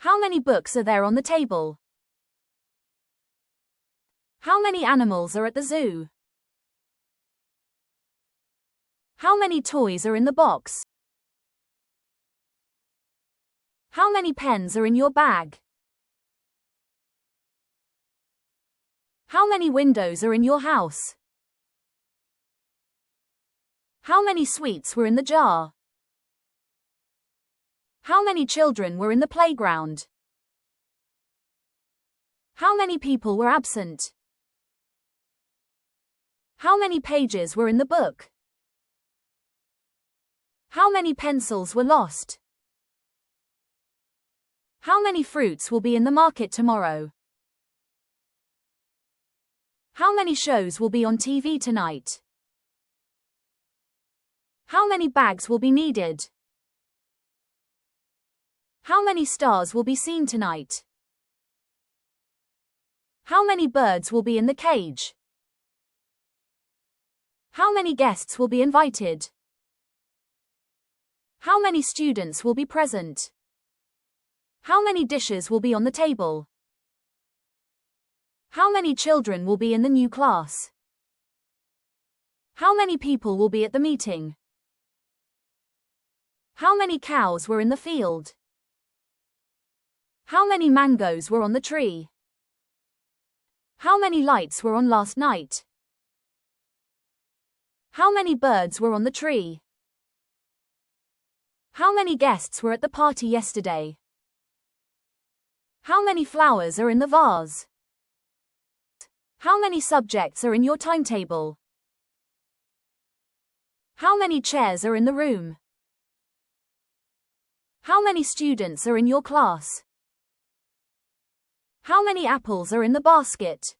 How many books are there on the table? How many animals are at the zoo? How many toys are in the box? How many pens are in your bag? How many windows are in your house? How many sweets were in the jar? How many children were in the playground? How many people were absent? How many pages were in the book? How many pencils were lost? How many fruits will be in the market tomorrow? How many shows will be on TV tonight? How many bags will be needed? How many stars will be seen tonight? How many birds will be in the cage? How many guests will be invited? How many students will be present? How many dishes will be on the table? How many children will be in the new class? How many people will be at the meeting? How many cows were in the field? How many mangoes were on the tree? How many lights were on last night? How many birds were on the tree? How many guests were at the party yesterday? How many flowers are in the vase? How many subjects are in your timetable? How many chairs are in the room? How many students are in your class? How many apples are in the basket?